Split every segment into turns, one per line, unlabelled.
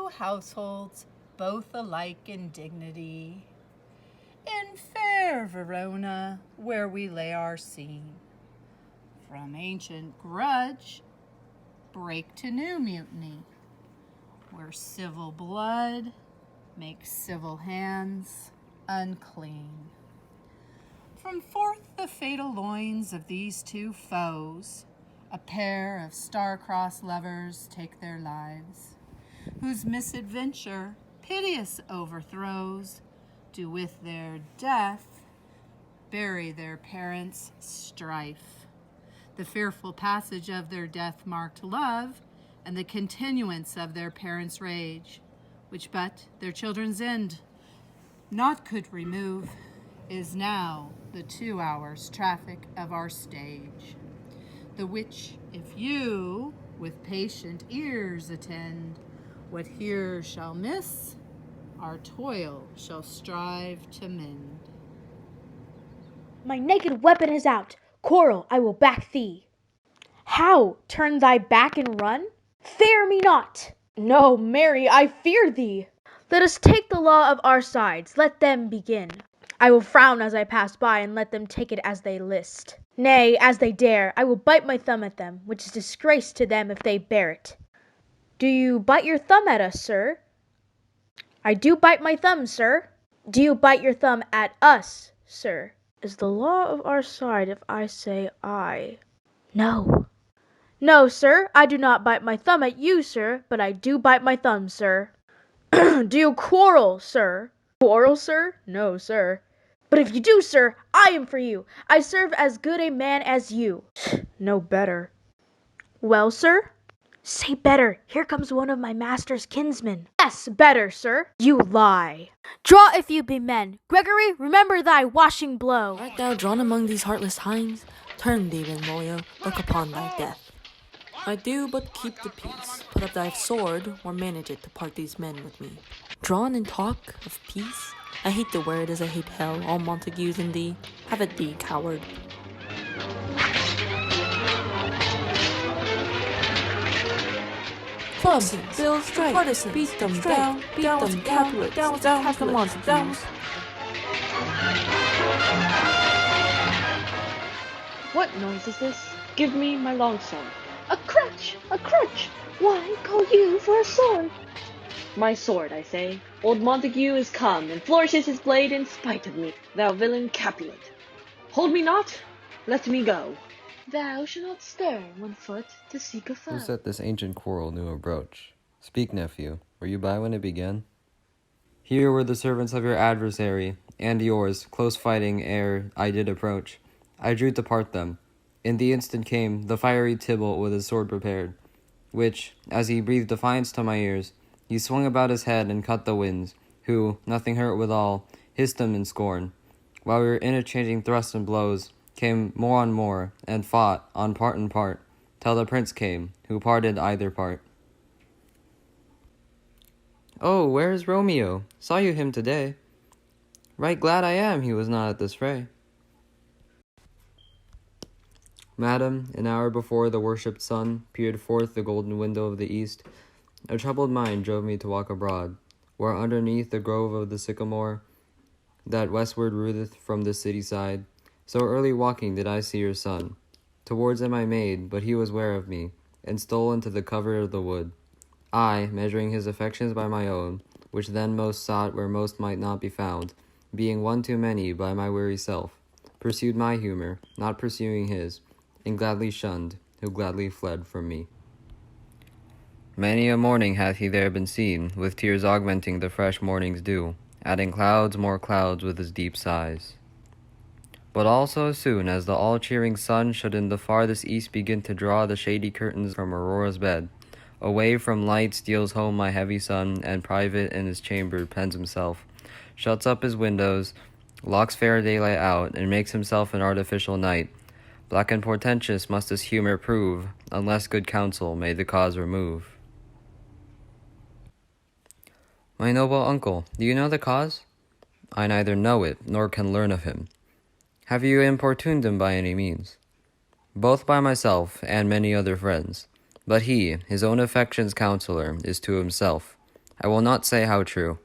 2 households, both alike in dignity. In fair Verona, where we lay our scene, from ancient grudge, break to new mutiny, where civil blood makes civil hands unclean. From forth the fatal loins of these 2 foes, a pair of star-crossed lovers take their lives, whose misadventure piteous overthrows do with their death bury their parents' strife. The fearful passage of their death-marked love, and the continuance of their parents' rage, which but their children's end not could remove, is now the 2 hours' traffic of our stage, the which, if you with patient ears attend, what here shall miss, our toil shall strive to mend.
My naked weapon is out. Quarrel, I will back thee. How? Turn thy back and run? Fear me not. No, marry, I fear thee. Let us take the law of our sides. Let them begin. I will frown as I pass by, and let them take it as they list. Nay, as they dare. I will bite my thumb at them, which is disgrace to them if they bear it. Do you bite your thumb at us, sir? I do bite my thumb, sir. Do you bite your thumb at us, sir? Is the law of our side if I say I? No. No, sir, I do not bite my thumb at you, sir, but I do bite my thumb, sir. Do you quarrel, sir? Quarrel, sir? No, sir. But if you do, sir, I am for you. I serve as good a man as you. No better. Well, sir? Say better. Here comes one of my master's kinsmen. Yes, better, sir. You lie. Draw if you be men. Gregory, remember thy washing blow.
Art thou drawn among these heartless hinds? Turn thee, Benvolio, look upon thy death. I do but keep the peace. Put up thy sword, or manage it to part these men with me. Drawn in talk of peace? I hate the word as I hate hell, all Montagues in thee. Have it thee, coward. Clubs, bills, strike, partisans, beat them down, down with the Catholics, down with the Montagues.
What noise is this? Give me my longsword. A crutch! A crutch! Why call you for a sword? My sword, I say. Old Montague is come, and flourishes his blade in spite of me, thou villain Capulet. Hold me not, let me go. Thou shalt not stir 1 foot to seek a foe.
Who set this ancient quarrel new approach? Speak, nephew, were you by when it began?
Here were the servants of your adversary, and yours, close fighting ere I did approach. I drew to part them. In the instant came the fiery Tybalt with his sword prepared, which, as he breathed defiance to my ears, he swung about his head and cut the winds, who, nothing hurt withal, hissed him in scorn. While we were interchanging thrusts and blows, came more on more, and fought on part and part, till the prince came, who parted either part. Oh, where is Romeo? Saw you him today. Right glad I am he was not at this fray. Madam, an hour before the worshipped sun peered forth the golden window of the east, a troubled mind drove me to walk abroad, where underneath the grove of the sycamore, that westward rooteth from the city side, so early walking did I see your son. Towards him I made, but he was ware of me, and stole into the covert of the wood. I, measuring his affections by my own, which then most sought where most might not be found, being one too many by my weary self, pursued my humor, not pursuing his, and gladly shunned, who gladly fled from me. Many a morning hath he there been seen, with tears augmenting the fresh morning's dew, adding clouds more clouds with his deep sighs. But also soon as the all-cheering sun should in the farthest east begin to draw the shady curtains from Aurora's bed, away from light steals home my heavy son, and private in his chamber pens himself, shuts up his windows, locks fair daylight out, and makes himself an artificial night. Black and portentous must his humor prove, unless good counsel may the cause remove. My noble uncle, do you know the cause? I neither know it, nor can learn of him. Have you importuned him by any means? Both by myself and many other friends. But he, his own affection's counselor, is to himself. I will not say how true,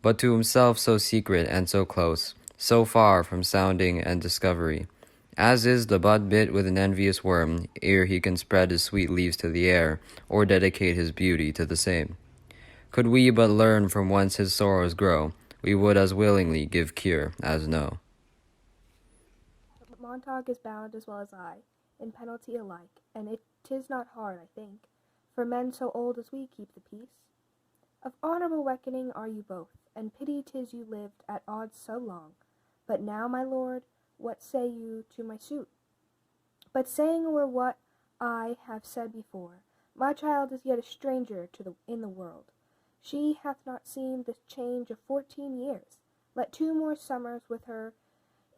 but to himself so secret and so close, so far from sounding and discovery, as is the bud bit with an envious worm, ere he can spread his sweet leaves to the air, or dedicate his beauty to the same. Could we but learn from whence his sorrows grow, we would as willingly give cure as know.
Montague is bound as well as I, in penalty alike, and 'tis not hard, I think, for men so old as we keep the peace. Of honourable reckoning are you both, and pity 'tis you lived at odds so long. But now, my lord, what say you to my suit? But saying o'er what I have said before, my child is yet a stranger in the world. She hath not seen the change of 14 years. Let 2 more summers with her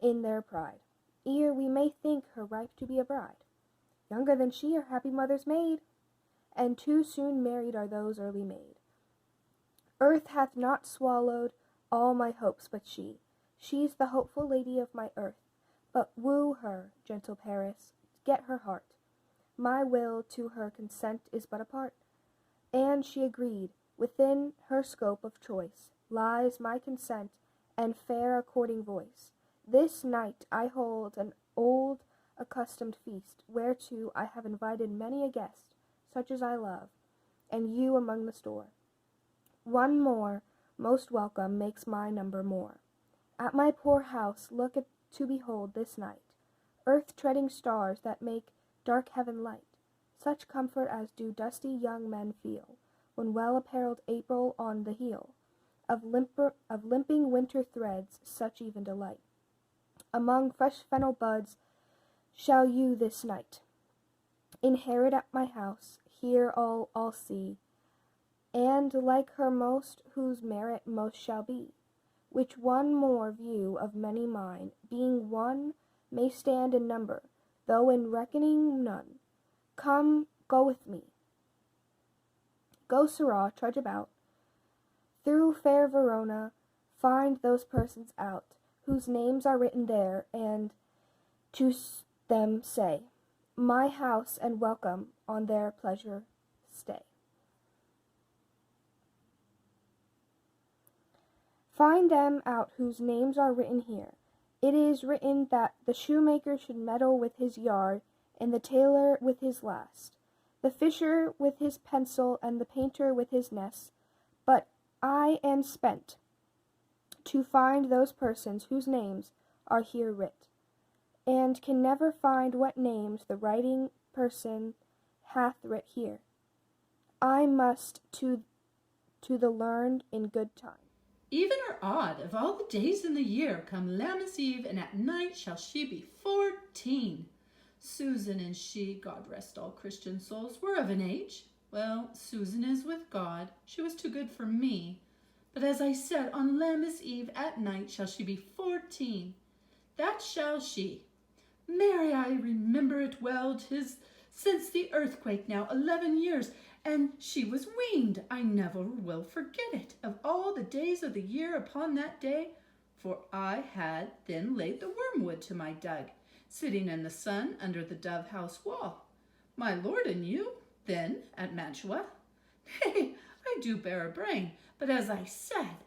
in their pride, ere we may think her ripe to be a bride. Younger than she her happy mother's maid, and too soon married are those early made. Earth hath not swallowed all my hopes but she. She's the hopeful lady of my earth. But woo her, gentle Paris, get her heart. My will to her consent is but a part. And she agreed, within her scope of choice lies my consent and fair according voice. This night I hold an old accustomed feast, whereto I have invited many a guest, such as I love, and you among the store. One more, most welcome, makes my number more. At my poor house look to behold this night, earth-treading stars that make dark heaven light, such comfort as do dusty young men feel, when well-apparelled April on the heel of limping winter threads such even delight. Among fresh fennel buds shall you this night inherit at my house, here all see, and like her most whose merit most shall be, which one more view of many mine, being one, may stand in number, though in reckoning none. Come, go with me. Go, sirrah, trudge about, through fair Verona, find those persons out, whose names are written there, and to them say, my house and welcome on their pleasure stay. Find them out whose names are written here. It is written that the shoemaker should meddle with his yard, and the tailor with his last, the fisher with his pencil, and the painter with his nest. But I am spent to find those persons whose names are here writ, and can never find what names the writing person hath writ here. I must to the learned in good time.
Even or odd, of all the days in the year, come Lammas Eve, and at night shall she be 14. Susan and she, God rest all Christian souls, were of an age. Well, Susan is with God. She was too good for me. But as I said, on Lammas Eve at night shall she be 14. That shall she. Mary, I remember it well. 'Tis since the earthquake now 11 years, and she was weaned. I never will forget it, of all the days of the year upon that day, for I had then laid the wormwood to my Doug, sitting in the sun under the dove-house wall. My lord and you, then, at Mantua. Nay, I do bear a brain, but as I said,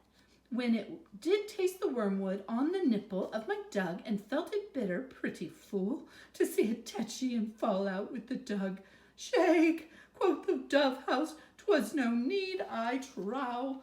when it did taste the wormwood on the nipple of my Doug, and felt it bitter, pretty fool, to see it tetchy and fall out with the Doug. Shake, quoth the dove-house, 'twas no need, I trow.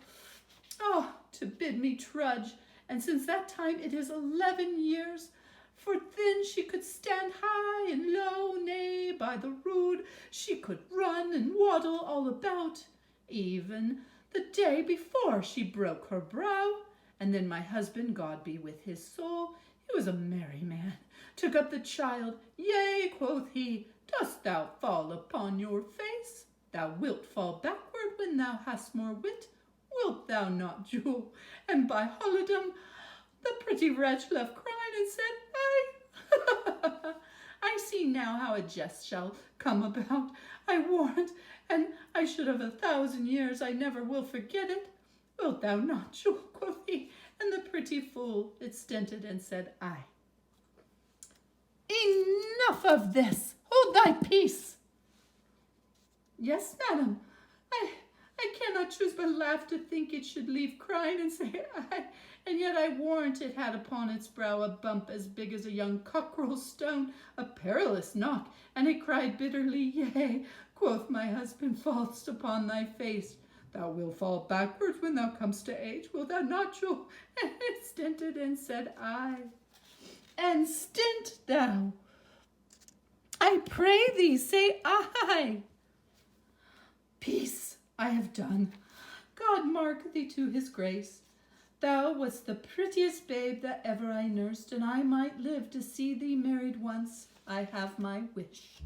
Oh, to bid me trudge, and since that time it is 11 years, for then she could stand high and low, nay, by the rood, she could run and waddle all about, even the day before she broke her brow. And then my husband, God be with his soul, he was a merry man, took up the child. Yea, quoth he, dost thou fall upon your face? Thou wilt fall backward when thou hast more wit, wilt thou not, Jewel? And by holidom, the pretty wretch left crying and said, I see now how a jest shall come about, I warrant, and I should have 1,000 years, I never will forget it. Wilt thou not, Jewel? Quoth he, and the pretty fool it stinted and said, Aye. Enough of this, hold thy peace. Yes, madam, I cannot not choose but laugh to think it should leave crying and say I. And yet I warrant it had upon its brow a bump as big as a young cockerel's stone, a perilous knock, and it cried bitterly, yea, quoth my husband, fall'st upon thy face. Thou wilt fall backwards when thou comest to age, wilt thou not, Jewel? And it stinted and said I. And stint thou, I pray thee, say I. Peace, I have done. God mark thee to his grace. Thou wast the prettiest babe that ever I nursed, and I might live to see thee married once. I have my wish.